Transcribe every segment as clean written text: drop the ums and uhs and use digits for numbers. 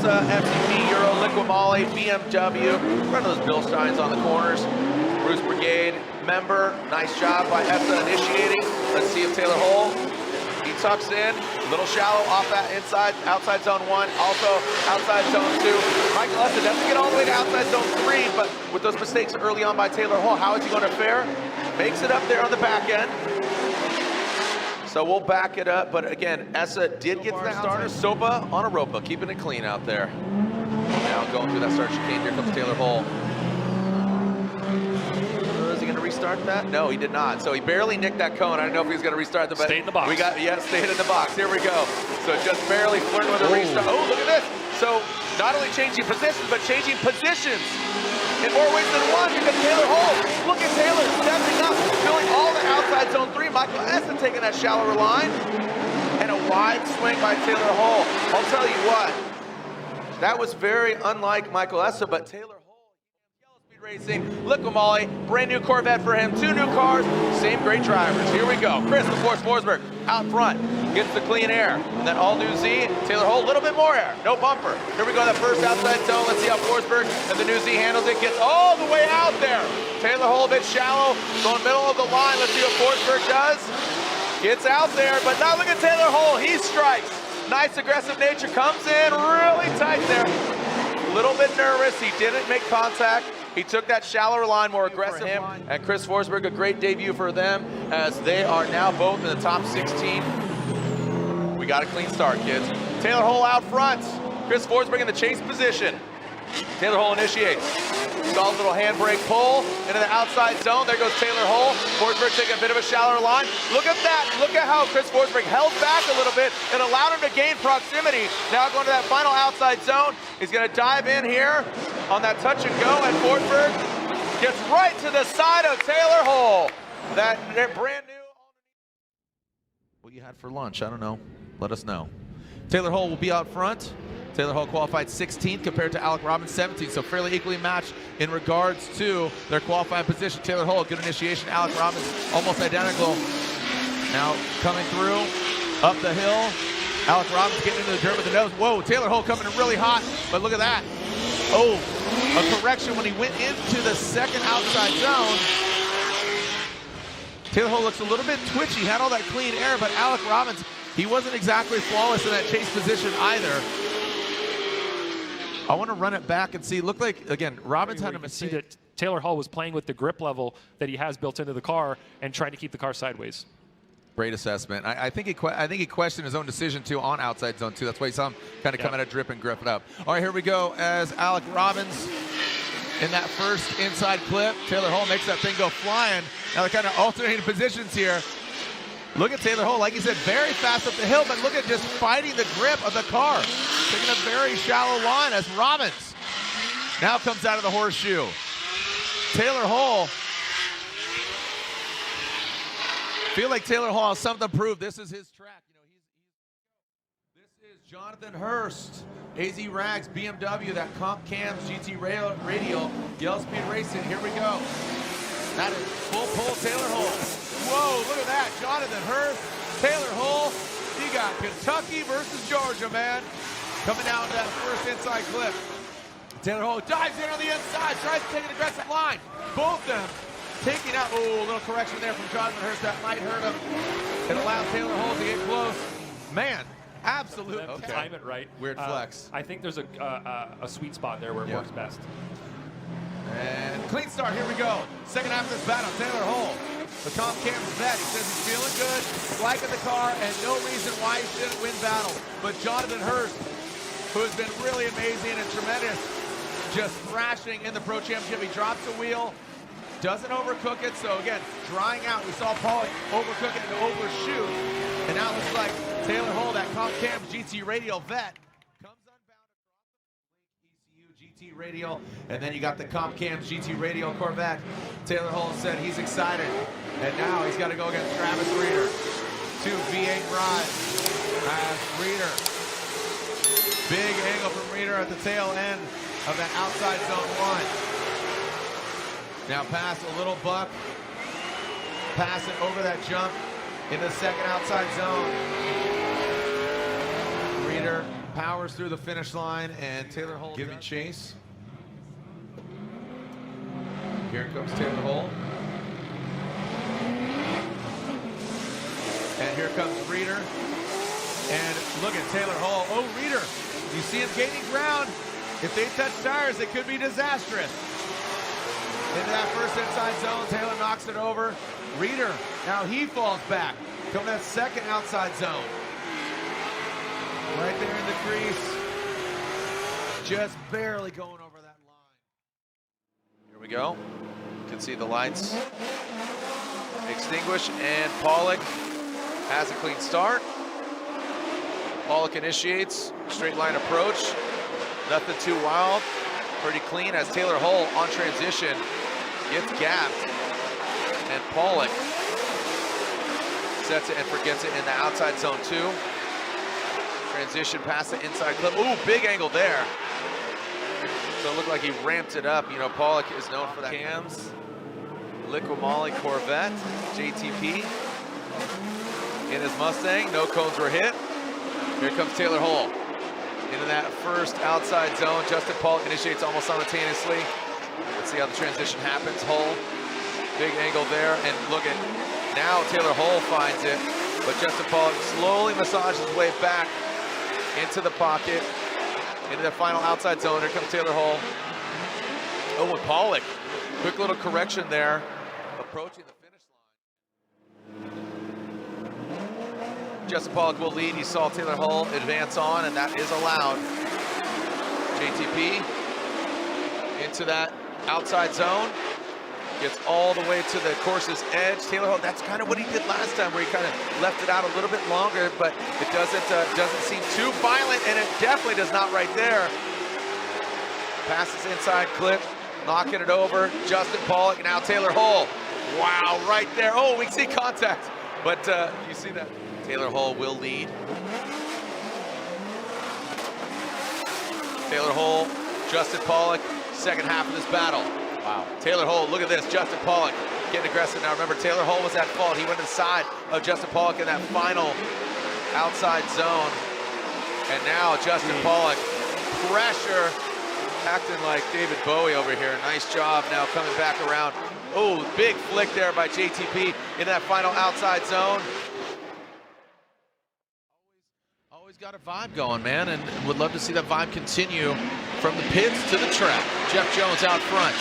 Essa, FCP, Euro, Liquid Molly, BMW. Run those Bill Steins on the corners. Bruce Brigade member. Nice job by Essa initiating. Let's see if Taylor Hull, he tucks in. Little shallow off that inside, outside zone 1. Also outside zone 2. Michael Essa doesn't get all the way to outside zone 3, but with those mistakes early on by Taylor Hull, how is he going to fare? Makes it up there on the back end. So we'll back it up, but again, Essa did get to that starter. Sopa on a Ropa, keeping it clean out there. Now going through that start chicane, here comes Taylor Hull. Is he gonna restart that? No, he did not. So he barely nicked that cone. I don't know if he's gonna restart the, but stayed in the box. We got, yeah, stayed in the box. Here we go. So just barely flirting with a restart. Oh, look at this. So not only changing positions, but changing positions in more ways than one. Here comes Taylor Hull. Look at Taylor stepping up, filling all the outside zone 3. Michael Essa taking that shallower line. And a wide swing by Taylor Hull. I'll tell you what, that was very unlike Michael Essa, but Taylor Hull, Yellow Speed Racing, Liquid Molly, brand new Corvette for him, 2 new cars, same great drivers. Here we go. Chris, of course, Forsberg out front, gets the clean air. And then all new Z, Taylor Hull, a little bit more air, no bumper. Here we go, that first outside zone. Let's see how Forsberg and the new Z handles it. Gets all the way out there. Taylor Hull a bit shallow, going middle of the line. Let's see what Forsberg does. Gets out there, but now look at Taylor Hull. He strikes. Nice aggressive nature, comes in really tight there. A little bit nervous, he didn't make contact. He took that shallower line, more aggressive. Him and Chris Forsberg, a great debut for them as they are now both in the top 16. We got a clean start, kids. Taylor Hull out front. Chris Forsberg in the chase position. Taylor Hull initiates. Solid little handbrake pull into the outside zone. There goes Taylor Hull. Forsberg taking a bit of a shallower line. Look at that. Look at how Chris Forsberg held back a little bit and allowed him to gain proximity. Now going to that final outside zone. He's going to dive in here on that touch and go, and Forsberg gets right to the side of Taylor Hull. That brand new. What you had for lunch? I don't know. Let us know. Taylor Hull will be out front. Taylor Hull qualified 16th compared to Alec Robbins 17th, so fairly equally matched in regards to their qualifying position. Taylor Hull, good initiation. Alec Robbins, almost identical. Now coming through, up the hill. Alec Robbins getting into the dirt with the nose. Whoa, Taylor Hull coming in really hot, but look at that. Oh, a correction when he went into the second outside zone. Taylor Hull looks a little bit twitchy, had all that clean air, but Alec Robbins, he wasn't exactly flawless in that chase position either. I want to run it back and see. Looked like, again, Robbins had a mistake. See that Taylor Hull was playing with the grip level that he has built into the car and trying to keep the car sideways. Great assessment. I think he questioned his own decision too on outside zone 2. That's why you saw him kind of come out of drip and grip it up. All right, here we go as Alec Robbins in that first inside clip. Taylor Hull makes that thing go flying. Now they're kind of alternating positions here. Look at Taylor Hull, like he said, very fast up the hill, but look at just fighting the grip of the car. Taking a very shallow line as Robbins now comes out of the horseshoe. Taylor Hull, feel like Taylor Hull has something to prove. This is his track. You know, this is Jonathan Hurst, AZ Rags, BMW, that Comp Cams, GT Radial, Yellow Speed Racing. Here we go. That is full pull Taylor Hull. Whoa, look at that. Jonathan Hurst, Taylor Hull. You got Kentucky versus Georgia, man. Coming down to that first inside clip. Taylor Hull dives in on the inside, tries to take an aggressive line. Both them taking out, oh, a little correction there from Jonathan Hurst. That might hurt him. It allows Taylor Hull to get close. Man, absolutely. Okay. Time it right. Weird flex. I think there's a sweet spot there where it works best. And clean start, here we go. Second half of this battle, Taylor Hull. The Comp Cam's vet, he says he's feeling good, liking the car, and no reason why he shouldn't win battle. But Jonathan Hurst, who has been really amazing and tremendous, just thrashing in the Pro Championship. He drops the wheel, doesn't overcook it, so again, drying out. We saw Pollock overcook it and overshoot, and now it looks like Taylor Hull, that Comp Cam's GT Radial vet, GT Radial, and then you got the Comp Cam's GT Radial Corvette. Taylor Hull said he's excited, and now he's got to go against Travis Reeder. 2 V8 rides as Reeder. Big angle from Reeder at the tail end of that outside zone 1. Now pass a little buck, pass it over that jump into the second outside zone. Reeder powers through the finish line, and Taylor Hull giving chase. Here comes Taylor Hull. And here comes Reeder. And look at Taylor Hull. Oh, Reeder. You see him gaining ground. If they touch tires, it could be disastrous. Into that first inside zone, Taylor knocks it over. Reeder, now he falls back. Coming that second outside zone. Right there in the crease. Just barely going over that line. Here we go. You can see the lights extinguish, and Pollock has a clean start. Pollock initiates, straight line approach. Nothing too wild, pretty clean as Taylor Hull on transition gets gapped. And Pollock sets it and forgets it in the outside zone 2. Transition past the inside clip. Ooh, big angle there. So it looked like he ramped it up. You know, Pollock is known for that. Cams, Liquid Molly Corvette, JTP in his Mustang. No cones were hit. Here comes Taylor Hull into that first outside zone. Justin Pollock initiates almost simultaneously. Let's see how the transition happens. Hull, big angle there, and look at now Taylor Hull finds it, but Justin Pollock slowly massages his way back into the pocket, into the final outside zone. Here comes Taylor Hull. Oh, and Pollock, quick little correction there, approaching the finish line. Justin Pollock will lead. He saw Taylor Hull advance on, and that is allowed. JTP into that outside zone. Gets all the way to the course's edge. Taylor Hull, that's kind of what he did last time, where he kind of left it out a little bit longer, but it doesn't seem too violent, and it definitely does not right there. Passes inside clip, knocking it over. Justin Pollock, and now Taylor Hull. Wow, right there. Oh, we see contact, but you see that. Taylor Hull will lead. Taylor Hull, Justin Pollock, second half of this battle. Wow. Taylor Hull, look at this. Justin Pollock getting aggressive now. Remember, Taylor Hull was at fault. He went inside of Justin Pollock in that final outside zone. And now Justin Pollock, pressure, acting like David Bowie over here. Nice job now coming back around. Oh, big flick there by JTP in that final outside zone. Always got a vibe going, man, and would love to see that vibe continue from the pits to the track. Jeff Jones out front.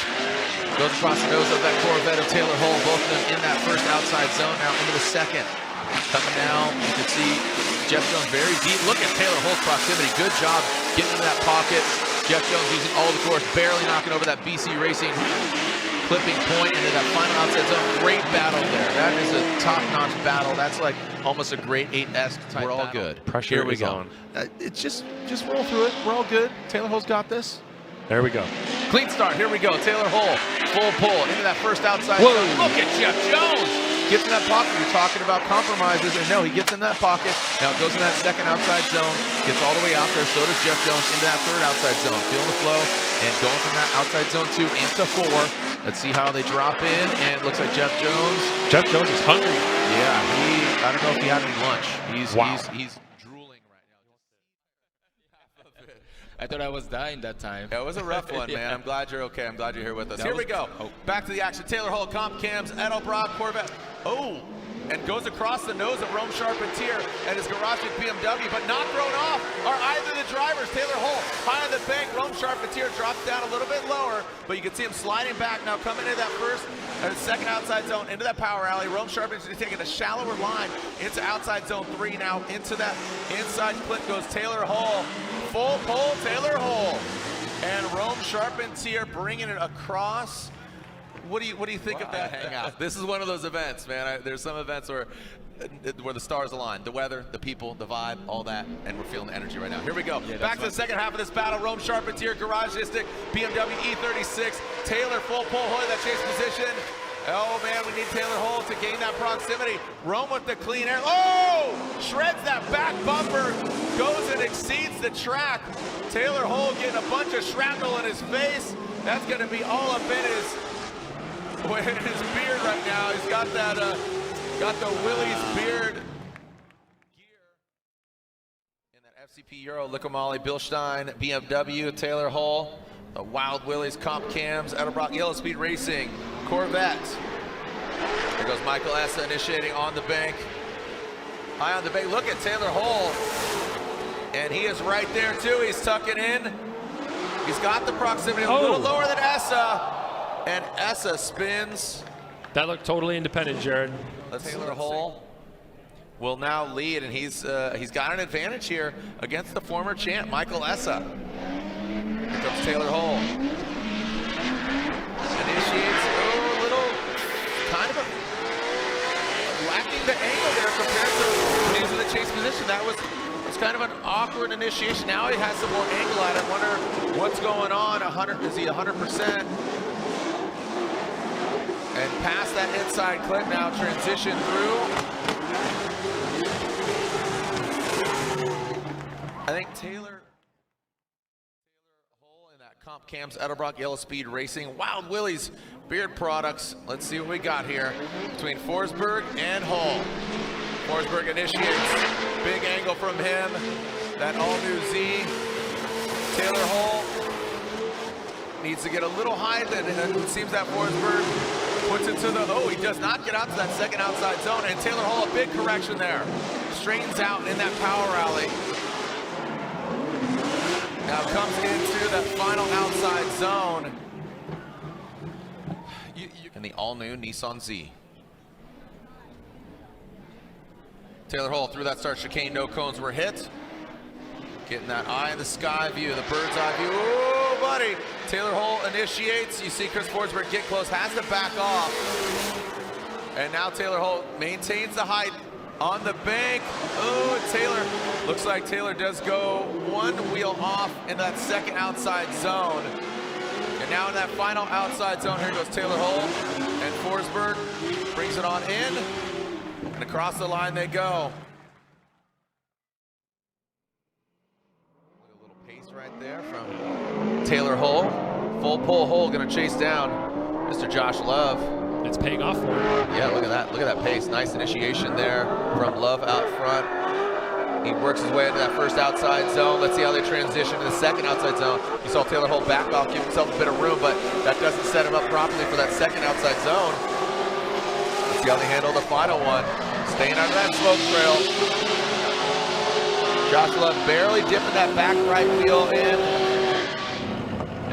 Goes across the nose of that Corvette of Taylor Hull, both of them in that first outside zone, now into the second. Coming now, you can see Jeff Jones very deep. Look at Taylor Hull's proximity. Good job getting into that pocket. Jeff Jones using all the course, barely knocking over that BC Racing clipping point into that final outside zone. Great battle there. That is a top-notch battle. That's like almost a great 8S type. We're all good. Pressure Here we go. It's just roll through it. We're all good. Taylor Hull's got this. There we go. Clean start. Here we go. Taylor Hull, full pull into that first outside zone. Look at Jeff Jones. Gets in that pocket. You're talking about compromises, and no, he gets in that pocket. Now goes in that second outside zone. Gets all the way out there. So does Jeff Jones into that third outside zone. Feeling the flow and going from that outside zone 2 into 4. Let's see how they drop in, and it looks like Jeff Jones. Jeff Jones is hungry. Yeah, I don't know if he had any lunch. He's drooling right now. I thought I was dying that time. It was a rough one, man. I'm glad you're okay. I'm glad you're here with us. Here we go. Back to the action. Taylor Hull, comp cams, Edelbrock, Corvette. Oh, and goes across the nose of Rome Charpentier and his garage BMW, but not thrown off are either the drivers. Taylor Hull high on the bank. Rome Charpentier drops down a little bit lower, but you can see him sliding back now, coming into that first and second outside zone, into that power alley. Rome Charpentier taking a shallower line into outside zone 3 now. Into that inside clip goes Taylor Hull. Full pull, Taylor Hull. And Rome Charpentier bringing it across. What do you think of that hangout? This is one of those events, man. There's some events where the stars align. The weather, the people, the vibe, all that, and we're feeling the energy right now. Here we go. Yeah, back to the second half of this battle. Rome Charpentier, Garagistic, BMW E36. Taylor full pull, Hoy that chase position. Oh man, we need Taylor Hull to gain that proximity. Rome with the clean air. Oh! Shreds that back bumper, goes and exceeds the track. Taylor Hull getting a bunch of shrapnel in his face. That's gonna be all up in his beard right now. He's got that, got the Willie's beard gear in that FCP Euro, Lickamolly, Bilstein, BMW, Taylor Hull, the Wild Willies, Comp Cams, Edelbrock, Yellow Speed Racing, Corvette. There goes Michael Essa initiating on the bank. High on the bank, look at Taylor Hull. And he is right there too, he's tucking in. He's got the proximity a little lower than Essa. And Essa spins. That looked totally independent, Jared. Taylor Hull will now lead, and he's got an advantage here against the former champ, Michael Essa. Here comes Taylor Hull. Initiates a little, kind of lacking the angle there compared to when he was in the chase position. That was kind of an awkward initiation. Now he has some more angle at it. I wonder what's going on. Is he 100%? And past that inside clip now, transition through. I think Taylor Hull in that Comp Cams, Edelbrock, Yellow Speed Racing, Wild Willies Beard Products. Let's see what we got here between Forsberg and Hull. Forsberg initiates, big angle from him, that all-new Z. Taylor Hull needs to get a little high, then it seems that Forsberg puts it to the, he does not get out to that second outside zone, and Taylor Hull, a big correction there. Straightens out in that power rally. Now comes into that final outside zone. In the all-new Nissan Z. Taylor Hull through that start chicane, no cones were hit. Getting that eye in the sky view, the bird's eye view. Oh, buddy. Taylor Hull initiates. You see Chris Forsberg get close, has to back off. And now Taylor Hull maintains the height on the bank. Oh, Taylor, looks like Taylor does go one wheel off in that second outside zone. And now in that final outside zone, here goes Taylor Hull. And Forsberg brings it on in. And across the line they go. A little pace right there from Taylor Hull. Full pull Hull gonna chase down Mr. Josh Love. It's paying off for him. Yeah, look at that. Look at that pace. Nice initiation there from Love out front. He works his way into that first outside zone. Let's see how they transition to the second outside zone. You saw Taylor Hull back off, give himself a bit of room, but that doesn't set him up properly for that second outside zone. Let's see how they handle the final one. Staying out of that smoke trail. Josh Love barely dipping that back right wheel in.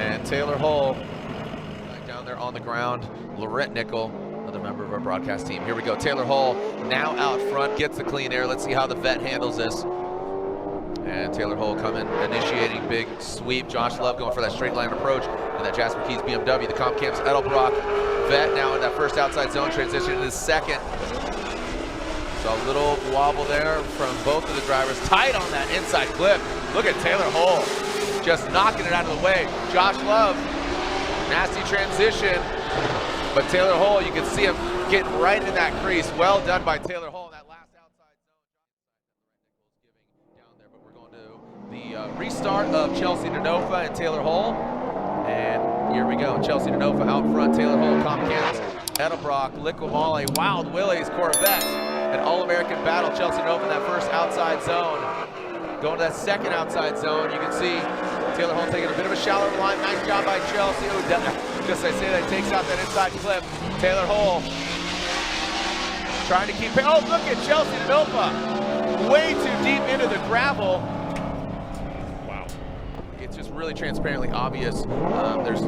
And Taylor Hull right down there on the ground. Laurent Nickel, another member of our broadcast team. Here we go. Taylor Hull now out front, gets the clean air. Let's see how the vet handles this. And Taylor Hull coming, initiating big sweep. Josh Love going for that straight line approach. And that Jasper Keys BMW, the Comp Cams Edelbrock vet now in that first outside zone, transition to the second. So a little wobble there from both of the drivers. Tight on that inside clip. Look at Taylor Hull just knocking it out of the way. Josh Love, nasty transition. But Taylor Hull, you can see him getting right in that crease. Well done by Taylor Hull in that last outside zone. Down there, but we're going to the restart of Chelsea Denofa and Taylor Hull. And here we go. Chelsea Denofa out front. Taylor Hull, Comp Cams, Edelbrock, Lickamolly, Wild Willies, Corvette. An All-American battle. Chelsea Denofa in that first outside zone. Going to that second outside zone, you can see Taylor Hull taking a bit of a shallower line. Nice job by Chelsea. Just I say that, takes out that inside clip. Taylor Hull trying to keep. Oh, look at Chelsea Denofa. Way too deep into the gravel. Wow. It's just really transparently obvious. There's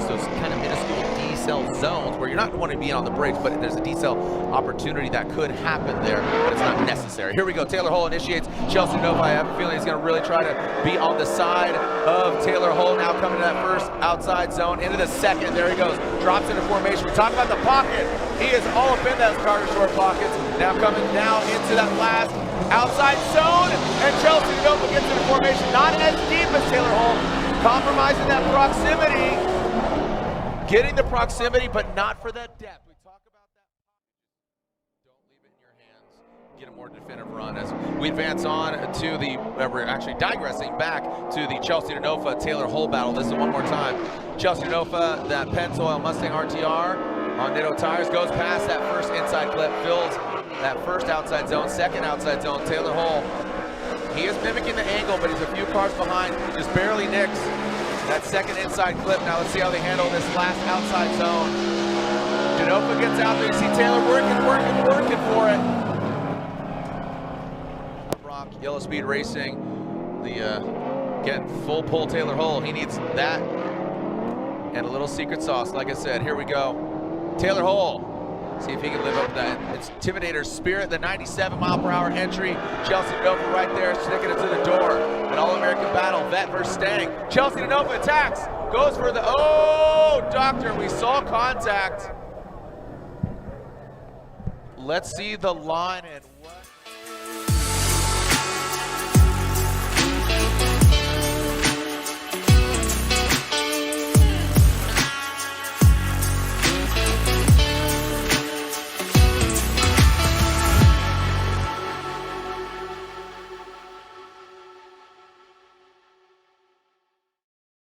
those kind of minuscule decel zones where you're not wanting to be on the brakes, but there's a decel opportunity that could happen there, but it's not necessary. Here we go. Taylor Hull initiates Chelsea Denofa. I have a feeling he's going to really try to be on the side of Taylor Hull. Now coming to that first outside zone, into the second. There he goes. Drops into formation. We talk about the pocket. He is all up in those Carter Short pockets. Now coming down into that last outside zone, and Chelsea Denofa gets into formation. Not as deep as Taylor Hull. Compromising that proximity. Getting the proximity, but not for that depth. We talk about that. Don't leave it in your hands. Get a more definitive run as we advance on to the, we're actually digressing back to the Chelsea Denofa Taylor Hull battle. This is one more time. Chelsea Denofa, that Pennzoil Mustang RTR on Ditto tires, goes past that first inside clip, fills that first outside zone, second outside zone. Taylor Hull He is mimicking the angle, but he's a few cars behind. He just barely nicks that second inside clip. Now let's see how they handle this last outside zone. Denofa gets out there. You see Taylor working for it. Rock, Yellow Speed Racing, getting full pull Taylor Hull. He needs that and a little secret sauce. Like I said, here we go. Taylor Hull. See if he can live up to that Intimidator spirit, the 97-mile-per-hour entry. Chelsea Denofa right there, sticking it to the door. An All-American battle, Vet versus Stang. Chelsea Denofa attacks, goes for the, oh, doctor, we saw contact. Let's see the line and